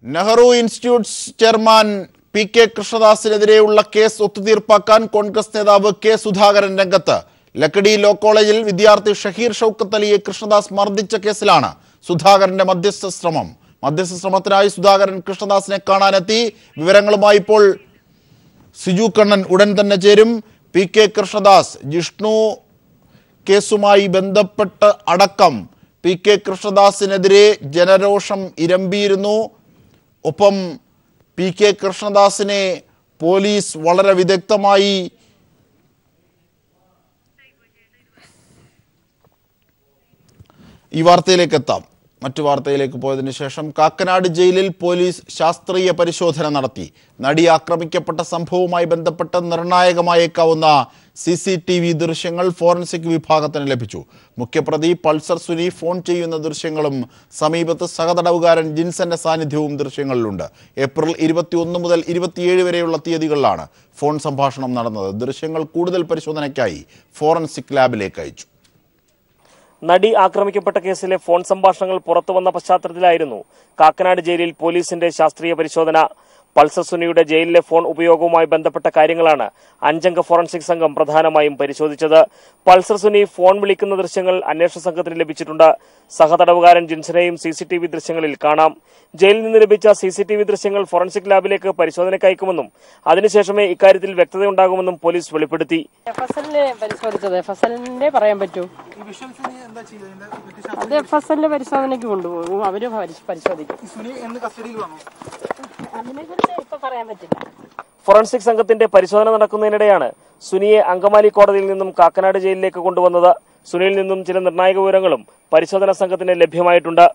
Nehru institute chairman P K. കൃഷ്ണദാസിനെതിരെയുള്ള case ഒത്തുതീർപ്പാക്കാൻ കോൺഗ്രസ് നേതാവ് കെ. സുധാകരൻ രംഗത്ത്. ലക്കിടി ലോ കോളേജിൽ വിദ്യാർത്ഥി ഷഹീർ ഷൗക്കത്ത് അലിയെ കൃഷ്ണദാസ് മർദ്ദിച്ച കേസിലാണ് സുധാകരന്റെ മധ്യസ്ഥ ശ്രമം. മധ്യസ്ഥ ശ്രമത്തിനായി സുധാകരൻ കൃഷ്ണദാസിനെ കാണാനെത്തി. വിവരങ്ങളുമായി ഇപ്പോൾ സിജു കണ്ണൻ ഉടൻ തന്നെ ചേരും. പി.കെ. കൃഷ്ണദാസ് ജിഷ്ണു കേസുമായി ബന്ധപ്പെട്ട് അടക്കം പി.കെ. കൃഷ്ണദാസിനെതിരെ ജനരോഷം ഇരമ്പിയിരുന്നു. ഒപ്പം പി.കെ. കൃഷ്ണദാസിനെ പോലീസ് വളരെ വിദഗ്ധമായി ഈ വാർത്തയിലേക്ക് എത്താം. മറ്റു വാർത്തയിലേക്ക് പോയതിനു ശേഷം കാക്കനാട് ജയിലിൽ പോലീസ് ശാസ്ത്രീയ പരിശോധന നടത്തി. നടി ആക്രമിക്കപ്പെട്ട സംഭവവുമായി ബന്ധപ്പെട്ട് നിർണായകമായേക്കാവുന്ന CCTV ദൃശ്യങ്ങൾ ഫോറൻസിക് വിഭാഗത്തിന് ലഭിച്ചു. മുഖ്യപ്രതി പൾസർ സുനി ഫോൺ ചെയ്യുന്ന ദൃശ്യങ്ങളും സമീപത്ത് സഹതടവുകാരൻ ജിൻസന്റെ സാന്നിധ്യവും ദൃശ്യങ്ങളിലുണ്ട്. ഏപ്രിൽ 21 മുതൽ 27 വരെയുള്ള തീയതികളിലാണ് ഫോൺ സംഭാഷണം നടന്നത്. ദൃശ്യങ്ങൾ കൂടുതൽ പരിശോധനയ്ക്കായി ഫോറൻസിക് ലാബിലേക്ക് അയച്ചു. നടി ആക്രമിക്കപ്പെട്ട കേസിലെ ഫോൺ സംഭാഷണങ്ങൾ പുറത്തുവന്ന പശ്ചാത്തലത്തിലായിരുന്നു കാക്കനാട് ജയിലിൽ പോലീസിന്റെ ശാസ്ത്രീയ പരിശോധന. പൾസർ സുനിയുടെ ജയിലിലെ ഫോൺ ഉപയോഗവുമായി ബന്ധപ്പെട്ട കാര്യങ്ങളാണ് 5-അംഗ ഫോറൻസിക് സംഘം പ്രധാനമായും പരിശോധിച്ചത്. പൾസർ സുനി ഫോൺ വിളിക്കുന്ന ദൃശ്യങ്ങൾ അന്വേഷണ സംഘത്തിന് ലഭിച്ചിട്ടുണ്ട്. സഹതടവുകാരൻ ജിൻസനെയും CCTV ദൃശ്യങ്ങളിൽ കാണാം. ജയിലിൽ നിന്ന് ലഭിച്ച CCTV ദൃശ്യങ്ങൾ ഫോറൻസിക് ലാബിലേക്ക് പരിശോധനയ്ക്ക് അയക്കുമെന്നും അതിനുശേഷമേ ഇക്കാര്യത്തിൽ വ്യക്തതയുണ്ടാകുമെന്നും പോലീസ് വെളിപ്പെടുത്തി. പറയാൻ പറ്റൂ. അത് FSL പരിശോധനയ്ക്ക് കൊണ്ടുപോകും. അവര് പരിശോധിക്കും. ഫോറൻസിക് സംഘത്തിന്റെ പരിശോധന നടക്കുന്നതിനിടെയാണ് സുനിയെ അങ്കമാലി കോടതിയിൽ നിന്നും കാക്കനാട് ജയിലിലേക്ക് കൊണ്ടുവന്നത്. സുനിയിൽ നിന്നും ചില നിർണായക വിവരങ്ങളും പരിശോധനാ സംഘത്തിന് ലഭ്യമായിട്ടുണ്ട്.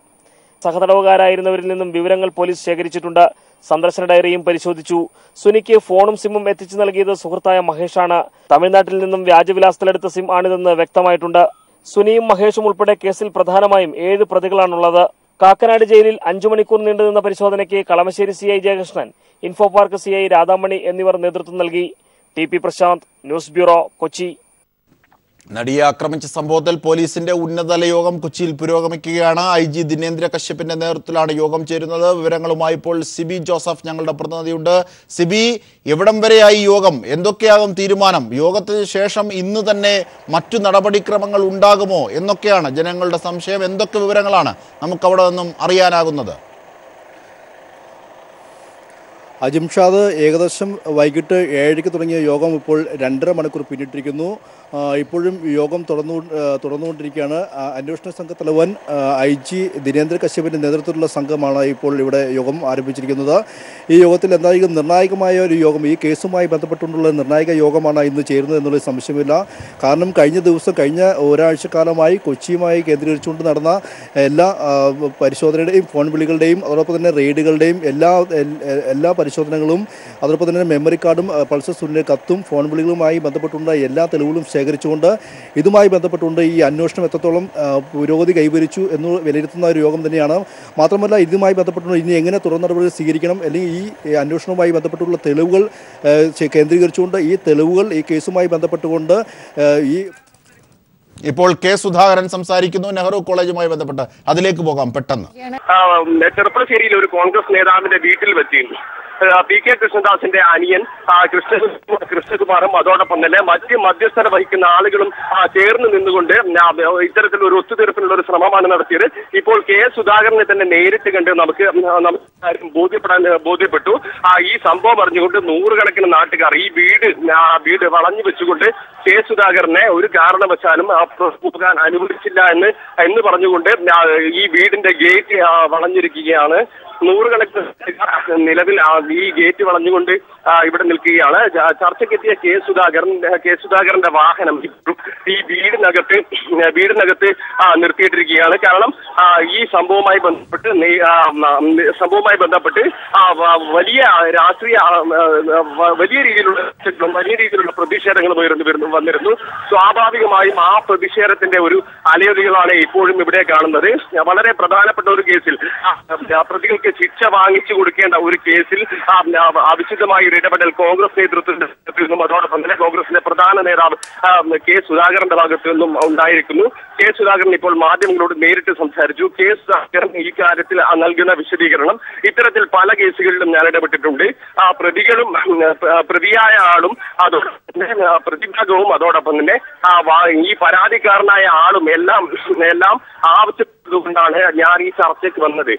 സഹതടവുകാരായിരുന്നവരിൽ നിന്നും വിവരങ്ങൾ പോലീസ് ശേഖരിച്ചിട്ടുണ്ട്. സന്ദർശന ഡയറിയും പരിശോധിച്ചു. സുനിക്ക് ഫോണും സിമ്മും എത്തിച്ചു നൽകിയത് സുഹൃത്തായ മഹേഷാണ്. തമിഴ്നാട്ടിൽ നിന്നും വ്യാജവിലാസത്തിലെടുത്ത സിം ആണിതെന്ന് വ്യക്തമായിട്ടുണ്ട്. സുനിയും മഹേഷും ഉൾപ്പെടെ കേസിൽ പ്രധാനമായും 7 പ്രതികളാണുള്ളത്. കാക്കനാട് ജയിലിൽ 5 മണിക്കൂർ നീണ്ടുനിന്ന പരിശോധനയ്ക്ക് Kalamassery CI Jayakrishnan, info park CI Radhamani എന്നിവർ നേതൃത്വം നൽകി. TP Prashanth, news bureau, Kochi. നടിയെ ആക്രമിച്ച സംഭവത്തിൽ പോലീസിന്റെ ഉന്നതതല യോഗം കൊച്ചിയിൽ പുരോഗമിക്കുകയാണ്. IG ദിനേന്ദ്ര കശ്യപിന്റെ നേതൃത്വത്തിലാണ് യോഗം ചേരുന്നത്. വിവരങ്ങളുമായി ഇപ്പോൾ സിബി ജോസഫ് ഞങ്ങളുടെ പ്രതിനിധിയുണ്ട്. സിബി, എവിടം വരെയായി യോഗം? എന്തൊക്കെയാകും തീരുമാനം? യോഗത്തിന് ശേഷം ഇന്ന് തന്നെ മറ്റു നടപടിക്രമങ്ങൾ ഉണ്ടാകുമോ എന്നൊക്കെയാണ് ജനങ്ങളുടെ സംശയം. എന്തൊക്കെ വിവരങ്ങളാണ് നമുക്കവിടെ നിന്നും അറിയാനാകുന്നത്? അജിംഷാദ്, ഏകദേശം വൈകിട്ട് 7:00 തുടങ്ങിയ യോഗം ഇപ്പോൾ 2.5 മണിക്കൂർ പിന്നിട്ടിരിക്കുന്നു. ഇപ്പോഴും യോഗം തുടർന്നുകൊണ്ടിരിക്കുകയാണ്. അന്വേഷണ സംഘ തലവൻ IG ദിനേന്ദ്ര കശ്യപിൻ്റെ നേതൃത്വത്തിലുള്ള സംഘമാണ് ഇപ്പോൾ ഇവിടെ യോഗം ആരംഭിച്ചിരിക്കുന്നത്. ഈ യോഗത്തിൽ എന്തായാലും നിർണായകമായ ഒരു യോഗം, ഈ കേസുമായി ബന്ധപ്പെട്ടുകൊണ്ടുള്ള നിർണായക യോഗമാണ് ഇന്ന് ചേരുന്നത് എന്നുള്ള സംശയമില്ല. കാരണം കഴിഞ്ഞ ഒരാഴ്ചക്കാലമായി കൊച്ചിയുമായി കേന്ദ്രീകരിച്ചുകൊണ്ട് നടന്ന എല്ലാ പരിശോധനയുടെയും ഫോൺ വിളികളുടെയും അതോടൊപ്പം തന്നെ റെയ്ഡുകളുടെയും എല്ലാ പരിശോധനകളും അതോടൊപ്പം തന്നെ മെമ്മറി കാർഡും പൾസർ സുനിയുടെ കത്തും ഫോൺ വിളികളുമായി ബന്ധപ്പെട്ടുള്ള എല്ലാ തെളിവുകളും ശേഖരിച്ചുകൊണ്ട് ഇതുമായി ബന്ധപ്പെട്ടുകൊണ്ട് ഈ അന്വേഷണം എത്രത്തോളം പുരോഗതി കൈവരിച്ചു എന്ന് വിലയിരുത്തുന്ന ഒരു യോഗം തന്നെയാണ്. മാത്രമല്ല, ഇതുമായി ബന്ധപ്പെട്ടുകൊണ്ട് ഇനി എങ്ങനെ തുടർ നടപടികൾ സ്വീകരിക്കണം, അല്ലെങ്കിൽ ഈ അന്വേഷണവുമായി ബന്ധപ്പെട്ടുള്ള തെളിവുകൾ കേന്ദ്രീകരിച്ചുകൊണ്ട് ഈ കേസുമായി ബന്ധപ്പെട്ടുകൊണ്ട് ഇപ്പോൾ കെ. സുധാകരൻ സംസാരിക്കുന്നു നെഹ്റു കോളേജുമായി ബന്ധപ്പെട്ട്. അതിലേക്ക് പോകാം പെട്ടെന്ന്. ചെറുപ്പശ്ശേരിയിൽ ഒരു കോൺഗ്രസ് നേതാവിന്റെ വീട്ടിൽ വെച്ചിരുന്നു പി.കെ. കൃഷ്ണദാസിന്റെ അനിയൻ കൃഷ്ണകുമാറും അതോടൊപ്പം തന്നെ മറ്റ് മധ്യസ്ഥത വഹിക്കുന്ന ആളുകളും ചേർന്ന് നിന്നുകൊണ്ട് ഇത്തരത്തിലൊരു ഒത്തുതീർപ്പിനുള്ള ഒരു ശ്രമമാണ് നടത്തിയത്. ഇപ്പോൾ കെ. സുധാകരനെ തന്നെ നേരിട്ട് കണ്ട് നമുക്ക് ബോധ്യപ്പെട്ടു. ഈ സംഭവം അറിഞ്ഞുകൊണ്ട് നൂറുകണക്കിന് നാട്ടുകാർ ഈ വീട് വളഞ്ഞു വെച്ചുകൊണ്ട് കെ. സുധാകരനെ ഒരു കാരണവശാലും പോകാൻ അനുവദിച്ചില്ല എന്ന് പറഞ്ഞുകൊണ്ട് ഈ വീടിന്റെ ഗേറ്റ് വളഞ്ഞിരിക്കുകയാണ്. നൂറുകണക്കിന് നിലവിൽ ഈ ഗേറ്റ് വളഞ്ഞുകൊണ്ട് ഇവിടെ നിൽക്കുകയാണ്. ചർച്ചയ്ക്കെത്തിയ കെ. സുധാകരന്റെ വാഹനം ഈ വീടിനകത്ത് നിർത്തിയിട്ടിരിക്കുകയാണ്. കാരണം ഈ സംഭവവുമായി ബന്ധപ്പെട്ട് വലിയ രാഷ്ട്രീയ വലിയ രീതിയിലുള്ള പ്രതിഷേധങ്ങൾ വന്നിരുന്നു. സ്വാഭാവികമായും ആ പ്രതിഷേധത്തിന്റെ ഒരു അലയൊലികളാണ് ഇപ്പോഴും ഇവിടെ കാണുന്നത്. വളരെ പ്രധാനപ്പെട്ട ഒരു കേസിൽ പ്രതികൾക്ക് ശിക്ഷ വാങ്ങിച്ചു കൊടുക്കേണ്ട ഒരു കേസിൽ ആവശ്യമായ ഒരു ഇടപെടൽ കോൺഗ്രസ് നേതൃത്വത്തിൽ നിന്നും അതോടൊപ്പം തന്നെ കോൺഗ്രസിന്റെ പ്രധാന നേതാവ് കെ. സുധാകരന്റെ ഭാഗത്തു നിന്നും ഉണ്ടായിരിക്കുന്നു. കെ സുധാകരൻ ഇപ്പോൾ മാധ്യമങ്ങളോട് നേരിട്ട് സംസാരിച്ചു. കെ സുധാകരൻ ഈ കാര്യത്തിൽ നൽകുന്ന വിശദീകരണം ഇത്തരത്തിൽ പല കേസുകളിലും ഞാൻ ഇടപെട്ടിട്ടുണ്ട്. പ്രതികളും പ്രതിയായ ആളും അതോടൊപ്പം പ്രതിഭാഗവും അതോടൊപ്പം തന്നെ ഈ പരാതിക്കാരനായ ആളും എല്ലാം ആവശ്യപ്പെട്ടതുകൊണ്ടാണ് ഞാൻ ഈ ചർച്ചയ്ക്ക് വന്നത്.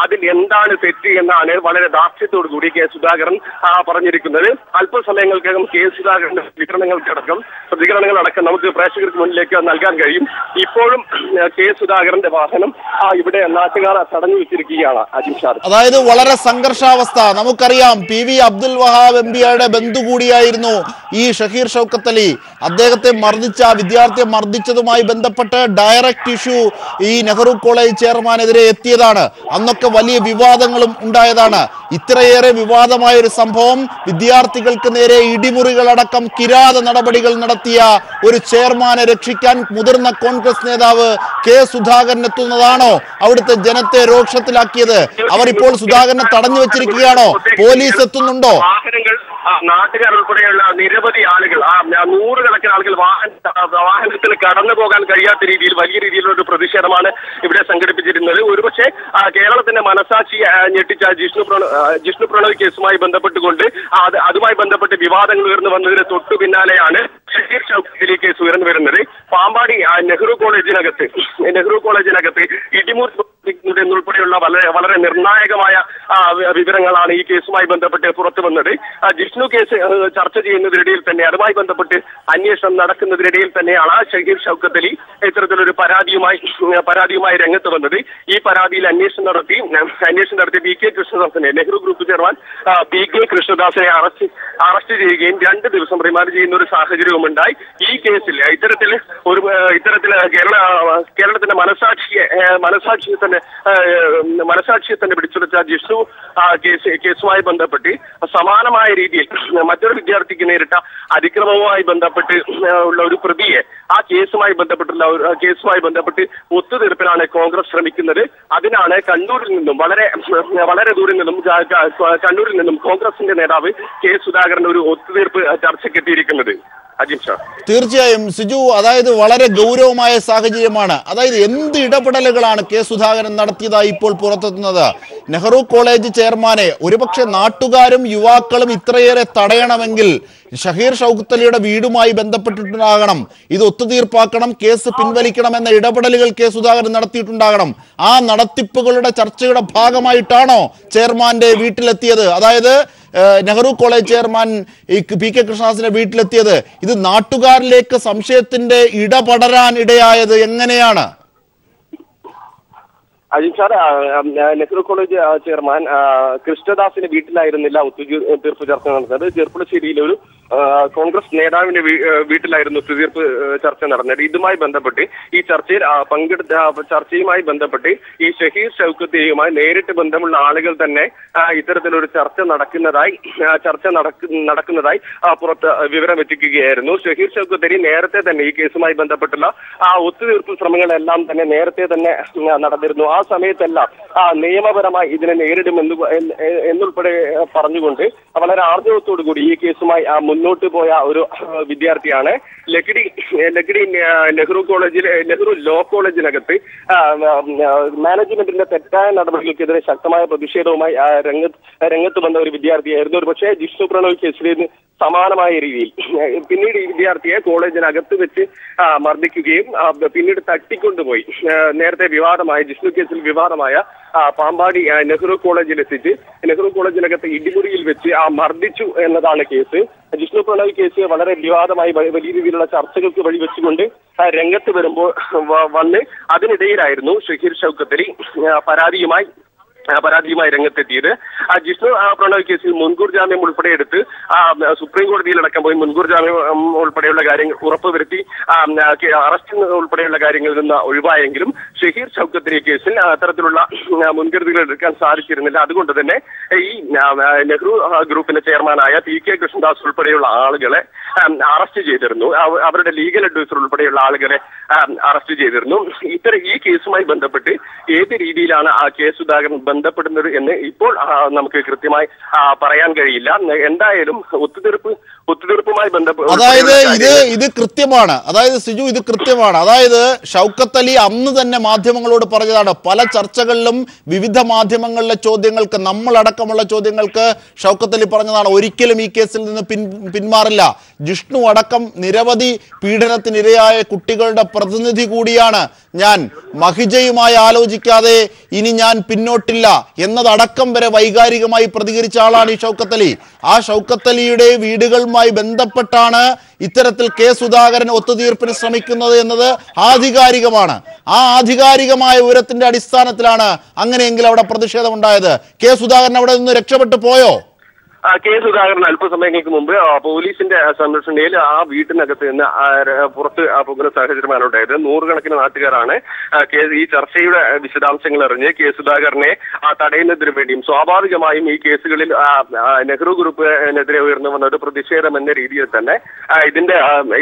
അതിൽ എന്താണ് തെറ്റ് എന്നാണ് വളരെ ദാർഢ്യത്തോടു കൂടി കെ സുധാകരൻ പറഞ്ഞിരിക്കുന്നത്. അല്പസമയങ്ങൾക്കകം കെ സുധാകരന്റെ പ്രതികരണങ്ങളടക്കം നമുക്ക് പ്രേക്ഷകർക്ക് മുന്നിലേക്ക് നൽകാൻ കഴിയും. ഇപ്പോഴും കെ സുധാകരന്റെ വാഹനം ഇവിടെ നാട്ടുകാർ തടഞ്ഞു വെച്ചിരിക്കുകയാണ്. അജിംഷാദ്, അതായത് വളരെ സംഘർഷാവസ്ഥ. നമുക്കറിയാം PV അബ്ദുൽ വഹാബ് MPയുടെ ബന്ധു കൂടിയായിരുന്നു ഈ ഷഹീർ ഷൗക്കത്ത് അലി. അദ്ദേഹത്തെ മർദ്ദിച്ച വിദ്യാർത്ഥിയെ മർദ്ദിച്ചതുമായി ബന്ധപ്പെട്ട് ഡയറക്റ്റ് ഇഷ്യൂ ഈ നെഹ്റു കോളേജ് ചെയർമാനെതിരെ എത്തിയതാണ്. അന്നൊക്കെ വലിയ വിവാദങ്ങളും ഉണ്ടായതാണ്. ഇത്രയേറെ വിവാദമായ ഒരു സംഭവം, വിദ്യാർത്ഥികൾക്ക് നേരെ ഇടിമുറികളടക്കം കിരാത നടപടികൾ നടത്തിയ ഒരു ചെയർമാനെ രക്ഷിക്കാൻ മുതിർന്ന കോൺഗ്രസ് നേതാവ് കെ സുധാകരൻ എത്തുന്നതാണോ അവിടുത്തെ ജനത്തെ രോക്ഷത്തിലാക്കിയത്? അവർ ഇപ്പോൾ സുധാകരനെ തടഞ്ഞു വെച്ചിരിക്കുകയാണോ? പോലീസ് എത്തുന്നുണ്ടോ? നാട്ടുകാർ ഉൾപ്പെടെയുള്ള നിരവധി ആളുകൾ, നൂറുകണക്കിന് ആളുകൾ വാഹനത്തിൽ കടന്നു പോകാൻ കഴിയാത്ത രീതിയിൽ വലിയ രീതിയിലുള്ള ഒരു പ്രതിഷേധമാണ് ഇവിടെ സംഘടിപ്പിച്ചിരുന്നത്. ഒരുപക്ഷെ കേരളത്തിന്റെ മനസാക്ഷി ഞെട്ടിച്ച ജിഷ്ണു പ്രണോയ് കേസുമായി ബന്ധപ്പെട്ടുകൊണ്ട് അതുമായി ബന്ധപ്പെട്ട് വിവാദങ്ങൾ ഉയർന്നു വന്നതിന് തൊട്ടു പിന്നാലെയാണ് ഷഹീർ ഷൗക്കത്ത് അലി കേസ് ഉയർന്നു വരുന്നത്. പാമ്പാടി നെഹ്റു കോളേജിനകത്ത് ഇടിമുറി എന്നുൾപ്പെടെയുള്ള വളരെ നിർണായകമായ വിവരങ്ങളാണ് ഈ കേസുമായി ബന്ധപ്പെട്ട് പുറത്തു വന്നത്. ജിഷ്ണു കേസ് ചർച്ച ചെയ്യുന്നതിനിടയിൽ തന്നെ, അതുമായി ബന്ധപ്പെട്ട് അന്വേഷണം നടക്കുന്നതിനിടയിൽ തന്നെയാണ് ഷഹീർ ഷൗക്കത്ത് അലി ഇത്തരത്തിലൊരു പരാതിയുമായി രംഗത്ത് വന്നത്. ഈ പരാതിയിൽ അന്വേഷണം നടത്തി BK കൃഷ്ണദാസിനെ, നെഹ്റു ഗ്രൂപ്പ് ചെയർമാൻ BK കൃഷ്ണദാസിനെ അറസ്റ്റ് ചെയ്യുകയും 2 ദിവസം റിമാൻഡ് ചെയ്യുന്ന ഒരു സാഹചര്യവും ഉണ്ടായി. ഈ കേസിൽ ഇത്തരത്തിൽ കേരളത്തിന്റെ മനസാക്ഷിയെ തന്നെ പിടിച്ചുവെച്ച ജിഷ്ണു കേസുമായി ബന്ധപ്പെട്ട് സമാനമായ രീതിയിൽ മറ്റൊരു വിദ്യാർത്ഥിക്ക് നേരിട്ട അതിക്രമവുമായി ബന്ധപ്പെട്ട് ഉള്ള ഒരു പ്രതിയെ കേസുമായി ബന്ധപ്പെട്ട് ഒത്തുതീർപ്പിനാണ് കോൺഗ്രസ് ശ്രമിക്കുന്നത്. അതിനാണ് കണ്ണൂരിൽ നിന്നും വളരെ ദൂരം നിന്നും കണ്ണൂരിൽ നിന്നും കോൺഗ്രസിന്റെ നേതാവ് കെ സുധാകരൻ ഒരു ഒത്തുതീർപ്പ് ചർച്ചയ്ക്കെത്തിയിരിക്കുന്നത്. തീർച്ചയായും സിജു, അതായത് വളരെ ഗൗരവമായ സാഹചര്യമാണ്. അതായത് എന്ത് ഇടപെടലുകളാണ് കെ സുധാകരൻ നടത്തിയതായി ഇപ്പോൾ പുറത്തെത്തുന്നത്? നെഹ്റു കോളേജ് ചെയർമാനെ ഒരുപക്ഷെ നാട്ടുകാരും യുവാക്കളും ഇത്രയേറെ തടയണമെങ്കിൽ ഷഹീർ ഷൗക്കത്ത് അലിയുടെ വീടുമായി ബന്ധപ്പെട്ടിട്ടുണ്ടാകണം. ഇത് ഒത്തുതീർപ്പാക്കണം, കേസ് പിൻവലിക്കണം എന്ന ഇടപെടലുകൾ കെ സുധാകരൻ നടത്തിയിട്ടുണ്ടാകണം. ആ നടത്തിപ്പുകളുടെ ചർച്ചയുടെ ഭാഗമായിട്ടാണോ ചെയർമാന്റെ വീട്ടിലെത്തിയത്? അതായത് നെഹ്റു കോളേജ് ചെയർമാൻ PK കൃഷ്ണദാസിന്റെ വീട്ടിലെത്തിയത് ഇത് നാട്ടുകാരിലേക്ക് സംശയത്തിന്റെ ഇടപടരാൻ ഇടയായത് എങ്ങനെയാണ്? അജിംഷാദ്, നെഹ്റു കോളേജ് ചെയർമാൻ കൃഷ്ണദാസിന്റെ വീട്ടിലായിരുന്നില്ല ഒത്തുതീർപ്പ് ചർച്ച നടന്നത്. ചെർപ്പുളശ്ശേരിയിലെ ഒരു കോൺഗ്രസ് നേതാവിന്റെ വീട്ടിലായിരുന്നു ഒത്തുതീർപ്പ് ചർച്ച നടന്നത്. ഇതുമായി ബന്ധപ്പെട്ട് ഈ ചർച്ചയുമായി ബന്ധപ്പെട്ട് ഈ ഷഹീർ ഷൗക്കത്ത് അലിയുമായി നേരിട്ട് ബന്ധമുള്ള ആളുകൾ തന്നെ ഇത്തരത്തിലൊരു ചർച്ച നടക്കുന്നതായി പുറത്ത് വിവരം എത്തിക്കുകയായിരുന്നു. ഷഹീർ ഷൗക്കത്ത് അലി നേരത്തെ തന്നെ ഈ കേസുമായി ബന്ധപ്പെട്ടുള്ള ഒത്തുതീർപ്പ് ശ്രമങ്ങളെല്ലാം തന്നെ നേരത്തെ തന്നെ നടന്നിരുന്നു. ആ സമയത്തെല്ലാം നിയമപരമായി ഇതിനെ എന്നുൾപ്പെടെ പറഞ്ഞുകൊണ്ട് വളരെ ആർജവത്തോടു കൂടി ഈ കേസുമായി മുന്നോട്ട് പോയ ഒരു വിദ്യാർത്ഥിയാണ്. ലക്കിടി നെഹ്റു ലോ കോളേജിനകത്ത് മാനേജ്മെന്റിന്റെ തെറ്റായ നടപടികൾക്കെതിരെ ശക്തമായ പ്രതിഷേധവുമായി രംഗത്ത് വന്ന ഒരു വിദ്യാർത്ഥിയായിരുന്നു. ഒരു പക്ഷേ ജിഷ്ണു പ്രണോയ് കേസിൽ സമാനമായ രീതിയിൽ പിന്നീട് ഈ വിദ്യാർത്ഥിയെ കോളേജിനകത്ത് വെച്ച് മർദ്ദിക്കുകയും പിന്നീട് തട്ടിക്കൊണ്ടുപോയി നേരത്തെ ജിഷ്ണു കേസിൽ വിവാദമായ പാമ്പാടി നെഹ്റു കോളേജിനകത്ത് ഇടിമുറിയിൽ വെച്ച് മർദ്ദിച്ചു എന്നതാണ് കേസ്. ജിഷ്ണു പ്രണോയ് കേസ് വളരെ വിവാദമായി വലിയ രീതിയിലുള്ള ചർച്ചകൾക്ക് വഴിവെച്ചുകൊണ്ട് രംഗത്ത് വന്ന് അതിനിടയിലായിരുന്നു ഷഹീർ ഷൗക്കത്ത് അലി പരാതിയുമായി രംഗത്തെത്തിയത്. ജിഷ്ണു പ്രണോയ് കേസിൽ മുൻകൂർ ജാമ്യം ഉൾപ്പെടെ എടുത്ത് സുപ്രീം കോടതിയിലടക്കം പോയി മുൻകൂർ ജാമ്യം ഉൾപ്പെടെയുള്ള കാര്യങ്ങൾ ഉറപ്പുവരുത്തി അറസ്റ്റ് ഉൾപ്പെടെയുള്ള കാര്യങ്ങളിൽ നിന്ന് ഒഴിവായെങ്കിലും ഷഹീർ ഷൗക്കത്ത് അലി കേസിൽ അത്തരത്തിലുള്ള മുൻകരുതലുകൾ എടുക്കാൻ സാധിച്ചിരുന്നില്ല. അതുകൊണ്ട് തന്നെ ഈ നെഹ്റു ഗ്രൂപ്പിന്റെ ചെയർമാനായ PK കൃഷ്ണദാസ് ഉൾപ്പെടെയുള്ള ആളുകളെ അറസ്റ്റ് ചെയ്തിരുന്നു. അവരുടെ ലീഗൽ അഡ്വൈസർ ഉൾപ്പെടെയുള്ള ആളുകളെ അറസ്റ്റ് ചെയ്തിരുന്നു. ഈ കേസുമായി ബന്ധപ്പെട്ട് ഏത് രീതിയിലാണ് കെ സുധാകരൻ ബന്ധപ്പെടുന്നത് എന്ന് ഇപ്പോൾ നമുക്ക് കൃത്യമായി പറയാൻ കഴിയില്ല. എന്തായാലും ഒത്തുതീർപ്പുമായി ബന്ധപ്പെട്ട് അതായത് ഇത് കൃത്യമാണ്. അതായത് സിജു, ഇത് കൃത്യമാണ്. അതായത് ഷൗക്കത്ത് അലി അന്ന് തന്നെ മാധ്യമങ്ങളോട് പറഞ്ഞതാണ്, പല ചർച്ചകളിലും വിവിധ മാധ്യമങ്ങളിലെ ചോദ്യങ്ങൾക്ക്, നമ്മളടക്കമുള്ള ചോദ്യങ്ങൾക്ക് ഷൗക്കത്ത് അലി പറഞ്ഞതാണ്, ഒരിക്കലും ഈ കേസിൽ നിന്ന് പിന്മാറില്ല. ജിഷ്ണു അടക്കം നിരവധി പീഡനത്തിനിരയായ കുട്ടികളുടെ പ്രതിനിധി കൂടിയാണ് ഞാൻ. മഹിജയുമായി ആലോചിക്കാതെ ഇനി ഞാൻ പിന്നോട്ടില്ല എന്നതടക്കം വരെ വൈകാരികമായി പ്രതികരിച്ച ആളാണ് ഈ ഷൗക്കത്ത് അലി. ആ ഷൗക്കത്ത് അലിയുടെ വീടുകളുമായി ബന്ധപ്പെട്ടാണ് ഇത്തരത്തിൽ കെ സുധാകരൻ ഒത്തുതീർപ്പിന് ശ്രമിക്കുന്നത് എന്നത് ആധികാരികമാണ്. ആ ആധികാരികമായ വിവരത്തിന്റെ അടിസ്ഥാനത്തിലാണ് അങ്ങനെയെങ്കിൽ അവിടെ പ്രതിഷേധമുണ്ടായത്. കെ സുധാകരൻ അവിടെ നിന്ന് രക്ഷപ്പെട്ടു പോയോ? കെ സുധാകരൻ അല്പസമയങ്ങൾക്ക് മുമ്പ് പോലീസിന്റെ സംരക്ഷണയിൽ ആ വീട്ടിനകത്ത് നിന്ന് പുറത്ത് പോകുന്ന സാഹചര്യമാണ് ഉണ്ടായത്. നൂറുകണക്കിന് നാട്ടുകാരാണ് ഈ ചർച്ചയുടെ വിശദാംശങ്ങൾ അറിഞ്ഞ് കെ സുധാകരനെ തടയുന്നതിനു വേണ്ടിയും സ്വാഭാവികമായും ഈ കേസുകളിൽ നെഹ്റു ഗ്രൂപ്പിനെതിരെ ഉയർന്നു വന്ന ഒരു പ്രതിഷേധം എന്ന രീതിയിൽ തന്നെ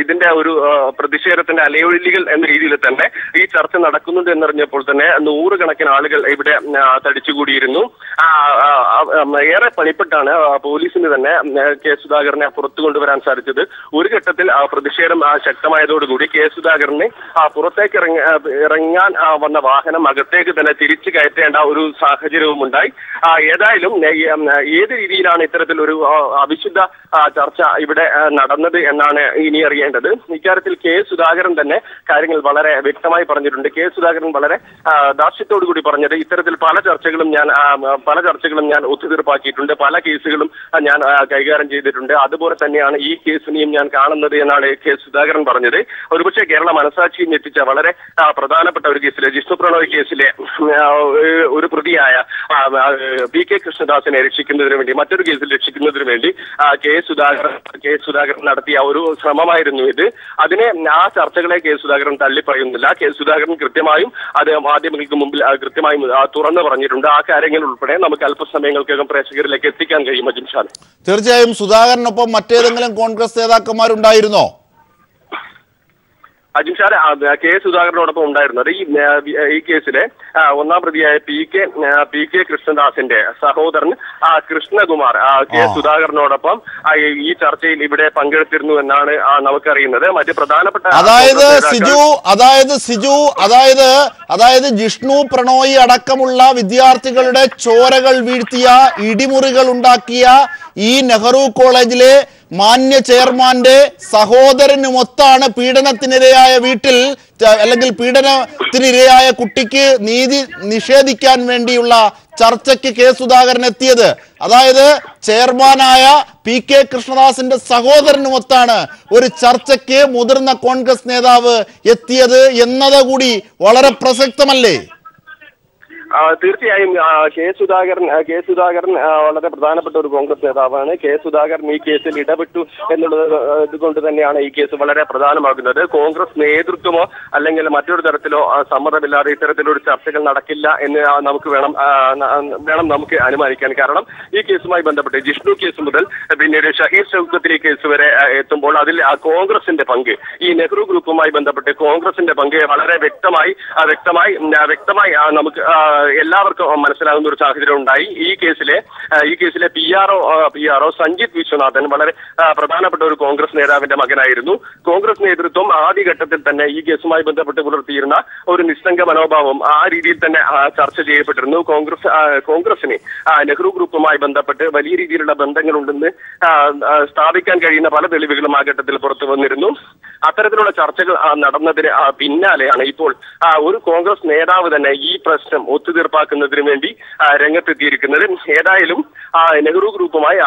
ഇതിന്റെ ഒരു പ്രതിഷേധത്തിന്റെ അലയൊലികൾ എന്ന രീതിയിൽ തന്നെ ഈ ചർച്ച നടക്കുന്നുണ്ട് എന്നറിഞ്ഞപ്പോൾ തന്നെ നൂറുകണക്കിന് ആളുകൾ ഇവിടെ തടിച്ചുകൂടിയിരുന്നു. ഏറെ പണിപ്പെട്ടാണ് പോലീസിന് തന്നെ കെ സുധാകരനെ പുറത്തു കൊണ്ടുവരാൻ സാധിച്ചത്. ഒരു ഘട്ടത്തിൽ പ്രതിഷേധം ശക്തമായതോടുകൂടി കെ സുധാകരനെ പുറത്തേക്ക് ഇറങ്ങാൻ വന്ന വാഹനം അകത്തേക്ക് തന്നെ തിരിച്ചു കയറ്റേണ്ട ഒരു സാഹചര്യവും ഉണ്ടായി. ഏതായാലും ഏത് രീതിയിലാണ് ഇത്തരത്തിലൊരു അവിശുദ്ധ ചർച്ച ഇവിടെ നടന്നത് എന്നാണ് ഇനി അറിയേണ്ടത്. ഇക്കാര്യത്തിൽ കെ സുധാകരൻ തന്നെ കാര്യങ്ങൾ വളരെ വ്യക്തമായി പറഞ്ഞിട്ടുണ്ട്. കെ സുധാകരൻ വളരെ ദാർഷ്ട്യത്തോടു കൂടി പറഞ്ഞത്, ഇത്തരത്തിൽ പല ചർച്ചകളും ഞാൻ ഒത്തുതീർപ്പാക്കിയിട്ടുണ്ട്, പല കേസുകളും ഞാൻ കൈകാര്യം ചെയ്തിട്ടുണ്ട്, അതുപോലെ തന്നെയാണ് ഈ കേസിനെയും ഞാൻ കാണുന്നത് എന്നാണ് കെ സുധാകരൻ പറഞ്ഞത്. ഒരുപക്ഷെ കേരള മനസാക്ഷിയും ഞെട്ടിച്ച വളരെ പ്രധാനപ്പെട്ട ഒരു കേസിലെ ജിഷ്ണു പ്രണോയ് കേസിലെ ഒരു പ്രതിയായ പി കെ കൃഷ്ണദാസിനെ രക്ഷിക്കുന്നതിന് വേണ്ടി, മറ്റൊരു കേസിൽ രക്ഷിക്കുന്നതിന് വേണ്ടി കെ സുധാകരൻ നടത്തിയ ഒരു ശ്രമമായിരുന്നു ഇത്. അതിനെ ആ ചർച്ചകളെ കെ സുധാകരൻ തള്ളിപ്പറയുന്നില്ല. കെ സുധാകരൻ കൃത്യമായും അത് മാധ്യമങ്ങൾക്ക് മുമ്പിൽ കൃത്യമായും തുറന്നു പറഞ്ഞിട്ടുണ്ട്. ആ കാര്യങ്ങൾ ഉൾപ്പെടെ നമുക്ക് അല്പസമയങ്ങൾക്കകം പ്രേക്ഷകരിലേക്ക് എത്തിക്കാൻ കഴിയും. അജിംഷാദ്, തീർച്ചയായും സുധാകരനൊപ്പം മറ്റേതെങ്കിലും കോൺഗ്രസ് നേതാക്കന്മാരുണ്ടായിരുന്നോ? അജിംഷാദ്, കെ സുധാകരനോടൊപ്പം ഉണ്ടായിരുന്നത് ഈ കേസിലെ ഒന്നാം പ്രതിയായ പി കെ കൃഷ്ണദാസിന്റെ സഹോദരൻ കൃഷ്ണകുമാർ കെ സുധാകരനോടൊപ്പം ഈ ചർച്ചയിൽ ഇവിടെ പങ്കെടുത്തിരുന്നു എന്നാണ് നമുക്കറിയുന്നത്. മറ്റ് പ്രധാനപ്പെട്ട അതായത് ജിഷ്ണു പ്രണോയി അടക്കമുള്ള വിദ്യാർത്ഥികളുടെ ചോരകൾ വീഴ്ത്തിയ, ഇടിമുറികൾ ഉണ്ടാക്കിയ ഈ നെഹ്റു കോളേജിലെ മാന്യ ചെയർമാന്റെ സഹോദരനുമൊത്താണ് പീഡനത്തിനിരയായ വീട്ടിൽ അല്ലെങ്കിൽ പീഡനത്തിനിരയായ കുട്ടിക്ക് നീതി നിഷേധിക്കാൻ വേണ്ടിയുള്ള ചർച്ചയ്ക്ക് കെ സുധാകരൻ എത്തിയത്. അതായത് ചെയർമാനായ പി കെ കൃഷ്ണദാസിന്റെ സഹോദരനുമൊത്താണ് ഒരു ചർച്ചയ്ക്ക് മുതിർന്ന കോൺഗ്രസ് നേതാവ് എത്തിയത് എന്നത് കൂടി വളരെ പ്രസക്തമല്ലേ? തീർച്ചയായും കെ സുധാകരൻ വളരെ പ്രധാനപ്പെട്ട ഒരു കോൺഗ്രസ് നേതാവാണ്. കെ സുധാകരൻ ഈ കേസിൽ ഇടപെട്ടു എന്നുള്ളത് കൊണ്ട് തന്നെയാണ് ഈ കേസ് വളരെ പ്രധാനമാകുന്നത്. കോൺഗ്രസ് നേതൃത്വമോ അല്ലെങ്കിൽ മറ്റൊരു തരത്തിലോ സമ്മതമില്ലാതെ ഇത്തരത്തിലൊരു ചർച്ചകൾ നടക്കില്ല എന്ന് നമുക്ക് അനുമാനിക്കാൻ. കാരണം ഈ കേസുമായി ബന്ധപ്പെട്ട് ജിഷ്ണു കേസ് മുതൽ പിന്നീട് ഷഹീർ ഷൗക്കത്ത് അലി കേസ് വരെ എത്തുമ്പോൾ അതിൽ കോൺഗ്രസിന്റെ പങ്ക്, ഈ നെഹ്റു ഗ്രൂപ്പുമായി ബന്ധപ്പെട്ട് കോൺഗ്രസിന്റെ പങ്ക് വളരെ വ്യക്തമായി നമുക്ക് എല്ലാവർക്കും മനസ്സിലാകുന്ന ഒരു സാഹചര്യം ഉണ്ടായി. ഈ കേസിലെ P R O Sanjith Viswanathan വളരെ പ്രധാനപ്പെട്ട ഒരു കോൺഗ്രസ് നേതാവിന്റെ മകനായിരുന്നു. കോൺഗ്രസ് നേതൃത്വം ആദ്യഘട്ടത്തിൽ തന്നെ ഈ കേസുമായി ബന്ധപ്പെട്ട് പുലർത്തിയിരുന്ന ഒരു നിസ്സംഗ മനോഭാവം ആ രീതിയിൽ തന്നെ ചർച്ച ചെയ്യപ്പെട്ടിരുന്നു. കോൺഗ്രസിന് നെഹ്റു ഗ്രൂപ്പുമായി ബന്ധപ്പെട്ട് വലിയ രീതിയിലുള്ള ബന്ധങ്ങളുണ്ടെന്ന് സ്ഥാപിക്കാൻ കഴിയുന്ന പല തെളിവുകളും ആ ഘട്ടത്തിൽ പുറത്തു വന്നിരുന്നു. അത്തരത്തിലുള്ള ചർച്ചകൾ നടന്നതിന് പിന്നാലെയാണ് ഇപ്പോൾ ഒരു കോൺഗ്രസ് നേതാവ് തന്നെ ഈ പ്രശ്നം ഒത്തുതീർപ്പാക്കുന്നതിന് വേണ്ടി രംഗത്തെത്തിയിരിക്കുന്നത്. ഏതായാലും നെഹ്റു ഗ്രൂപ്പുമായി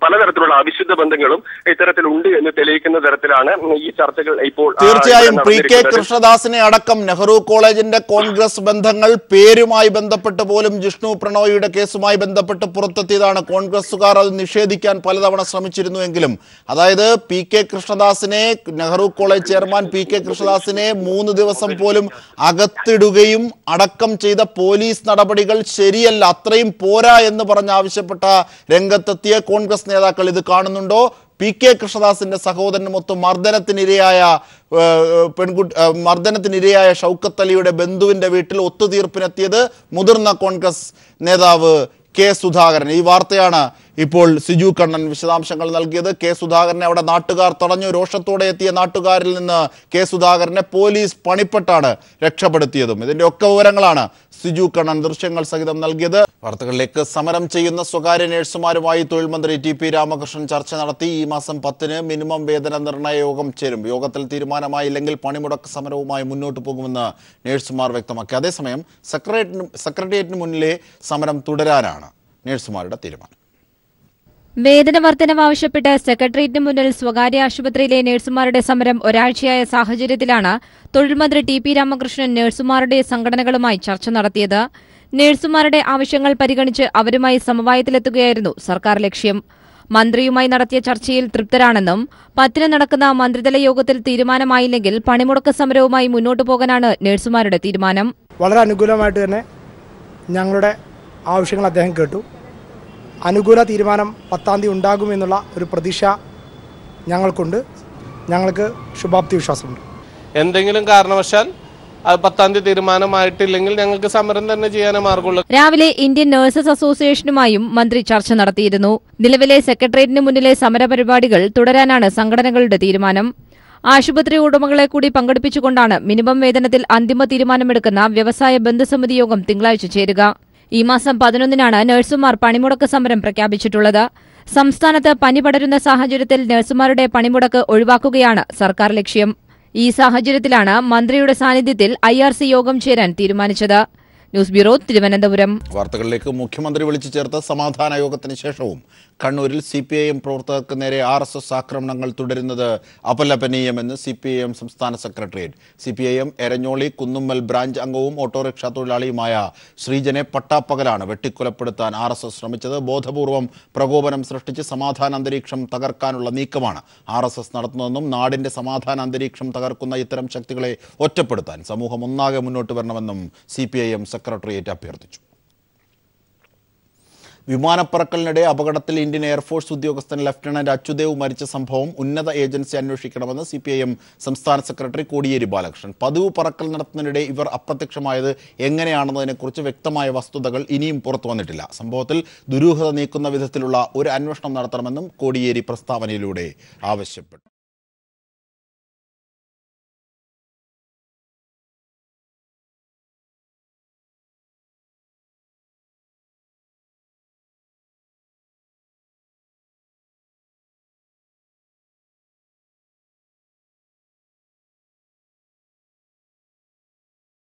പലതരത്തിലുള്ള അവിശുദ്ധ ബന്ധങ്ങളും ഇത്തരത്തിലുണ്ട് എന്ന് തെളിയിക്കുന്ന തരത്തിലാണ് ഈ ചർച്ചകൾ ഇപ്പോൾ. തീർച്ചയായും പി കെ കൃഷ്ണദാസിനെ അടക്കം നെഹ്റു കോളേജിന്റെ കോൺഗ്രസ് ബന്ധങ്ങൾ പേരുമായി ബന്ധപ്പെട്ട് പോലും ജിഷ്ണു പ്രണോയിയുടെ കേസുമായി ബന്ധപ്പെട്ട് പുറത്തെത്തിയതാണ്. കോൺഗ്രസുകാർ അത് നിഷേധിക്കാൻ പലതവണ ശ്രമിച്ചിരുന്നുവെങ്കിലും, അതായത് പി കെ കൃഷ്ണദാസിനെ, Nehru college chairman P K കൃഷ്ണദാസിനെ 3 ദിവസം പോലും അകത്തിടുകയും അടക്കം ചെയ്ത പോലീസ് നടപടികൾ ശരിയല്ല, അത്രയും പോരാ എന്ന് പറഞ്ഞ് ആവശ്യപ്പെട്ട രംഗത്തെത്തിയ കോൺഗ്രസ് നേതാക്കൾ ഇത് കാണുന്നുണ്ടോ? PK കൃഷ്ണദാസിന്റെ സഹോദരനുമൊത്ത് മർദ്ദനത്തിനിരയായ ഷൗക്കത്ത് അലിയുടെ ബന്ധുവിന്റെ വീട്ടിൽ ഒത്തുതീർപ്പിനെത്തിയത് മുതിർന്ന കോൺഗ്രസ് നേതാവ് കെ സുധാകരൻ. ഈ വാർത്തയാണ് ഇപ്പോൾ സിജു കണ്ണൻ വിശദാംശങ്ങൾ നൽകിയത്. കെ സുധാകരനെ അവിടെ നാട്ടുകാർ തടഞ്ഞു. രോഷത്തോടെ എത്തിയ നാട്ടുകാരിൽ നിന്ന് കെ സുധാകരനെ പോലീസ് പണിപ്പെട്ടാണ് രക്ഷപ്പെടുത്തിയതും. ഇതിന്റെ ഒക്കെ വിവരങ്ങളാണ് സിജു കണ്ണൻ ദൃശ്യങ്ങൾ സഹിതം നൽകിയത്. വാർത്തകളിലേക്ക്. സമരം ചെയ്യുന്ന സ്വകാര്യ നഴ്സുമാരുമായി തൊഴിൽ മന്ത്രി TP രാമകൃഷ്ണൻ ചർച്ച നടത്തി. ഈ മാസം 10-ന് മിനിമം വേതന നിർണയ യോഗം ചേരും. യോഗത്തിൽ തീരുമാനമായില്ലെങ്കിൽ പണിമുടക്ക് സമരവുമായി മുന്നോട്ട് പോകുമെന്ന് നഴ്സുമാർ വ്യക്തമാക്കി. അതേസമയം സെക്രട്ടേറിയറ്റിന് മുന്നിലെ സമരം തുടരാനാണ് നഴ്സുമാരുടെ തീരുമാനം. വേതന വർധനവ് ആവശ്യപ്പെട്ട് സെക്രട്ടേറിയറ്റിന് മുന്നിൽ സ്വകാര്യ ആശുപത്രിയിലെ നഴ്സുമാരുടെ സമരം ഒരാഴ്ചയായ സാഹചര്യത്തിലാണ് തൊഴിൽ മന്ത്രി TP രാമകൃഷ്ണൻ നഴ്സുമാരുടെ സംഘടനകളുമായി ചർച്ച നടത്തിയത്. നഴ്സുമാരുടെ ആവശ്യങ്ങൾ പരിഗണിച്ച് അവരുമായി സമവായത്തിലെത്തുകയായിരുന്നു സർക്കാർ ലക്ഷ്യം. മന്ത്രിയുമായി നടത്തിയ ചർച്ചയിൽ തൃപ്തരാണെന്നും 10-ന് നടക്കുന്ന മന്ത്രിതല യോഗത്തിൽ തീരുമാനമായില്ലെങ്കിൽ പണിമുടക്ക് സമരവുമായി മുന്നോട്ടു പോകാനാണ് നഴ്സുമാരുടെ തീരുമാനം. വളരെ അനുകൂലമായിട്ട് തന്നെ ഞങ്ങളുടെ ആവശ്യങ്ങൾ അദ്ദേഹം കേട്ടു. അനുകൂല തീരുമാനം 10-ാം തീയതി ഉണ്ടാകുമെന്നുള്ള ഒരു പ്രതീക്ഷ ഞങ്ങൾക്കുണ്ട്. ഞങ്ങൾക്ക് ശുഭാപ്തി വിശ്വാസമുണ്ട്. എന്തെങ്കിലും കാരണവശാൽ 10-ാം തീയതി തീരുമാനമായിട്ടില്ലെങ്കിൽ ഞങ്ങൾക്ക് സമരം തന്നെ ചെയ്യാനേ മാർഗമുള്ളൂ. രാവിലെ ഇന്ത്യൻ നഴ്സസ് അസോസിയേഷനുമായും മന്ത്രി ചർച്ച നടത്തിയിരുന്നു. നിലവിലെ സെക്രട്ടേറിയറ്റിന് മുന്നിലെ സമരപരിപാടികൾ തുടരാനാണ് സംഘടനകളുടെ തീരുമാനം. ആശുപത്രി ഉടമകളെ കൂടി പങ്കെടുപ്പിച്ചുകൊണ്ടാണ് മിനിമം വേതനത്തിൽ അന്തിമ തീരുമാനമെടുക്കുന്ന വ്യവസായ ബന്ധുസമിതി യോഗം തിങ്കളാഴ്ച ചേരുക. ഈ മാസം 11-നാണ് നഴ്സുമാർ പണിമുടക്ക് സമരം പ്രഖ്യാപിച്ചിട്ടുള്ളത്. സംസ്ഥാനത്ത് പനി പടരുന്ന സാഹചര്യത്തിൽ നഴ്സുമാരുടെ പണിമുടക്ക് ഒഴിവാക്കുകയാണ് സർക്കാർ ലക്ഷ്യം. ഈ സാഹചര്യത്തിലാണ് മന്ത്രിയുടെ സാന്നിധ്യത്തിൽ IRC യോഗം ചേരാൻ തീരുമാനിച്ചത്. News bureau, Thiruvananthapuram. വാർത്തകളിലേക്ക്. മുഖ്യമന്ത്രി വിളിച്ചു ചേർത്ത സമാധാന യോഗത്തിന് ശേഷവും കണ്ണൂരിൽ CPIM പ്രവർത്തകർക്ക് നേരെ RSS ആക്രമണങ്ങൾ തുടരുന്നത് അപലപനീയമെന്ന് CPIM സംസ്ഥാന secretariat. CPIM Eranholi Kunnummal branch അംഗവും ഓട്ടോറിക്ഷ തൊഴിലാളിയുമായ ശ്രീജനെ പട്ടാപ്പകലാണ് വെട്ടിക്കൊലപ്പെടുത്താൻ RSS ശ്രമിച്ചത്. ബോധപൂർവം പ്രകോപനം സൃഷ്ടിച്ച് സമാധാന അന്തരീക്ഷം തകർക്കാനുള്ള നീക്കമാണ് RSS നടത്തുന്നതെന്നും നാടിന്റെ സമാധാന അന്തരീക്ഷം തകർക്കുന്ന ഇത്തരം ശക്തികളെ ഒറ്റപ്പെടുത്താൻ സമൂഹം ഒന്നാകെ മുന്നോട്ട് വരണമെന്നും CPIM സെക്രട്ടേറിയറ്റ് അഭ്യർത്ഥിച്ചു. വിമാനപ്പറക്കലിനിടെ അപകടത്തിൽ ഇന്ത്യൻ എയർഫോഴ്സ് ഉദ്യോഗസ്ഥൻ ലഫ്റ്റനന്റ് അച്യുദേവ് മരിച്ച സംഭവം ഉന്നത ഏജൻസി അന്വേഷിക്കണമെന്ന് CPIM സംസ്ഥാന സെക്രട്ടറി കോടിയേരി ബാലകൃഷ്ണൻ. പതിവ് പറക്കൽ നടത്തുന്നതിനിടെ ഇവർ അപ്രത്യക്ഷമായത് എങ്ങനെയാണെന്നതിനെക്കുറിച്ച് വ്യക്തമായ വസ്തുതകൾ ഇനിയും പുറത്തു വന്നിട്ടില്ല. സംഭവത്തിൽ ദുരൂഹത നീക്കുന്ന വിധത്തിലുള്ള ഒരു അന്വേഷണം നടത്തണമെന്നും കോടിയേരി പ്രസ്താവനയിലൂടെ ആവശ്യപ്പെട്ടു.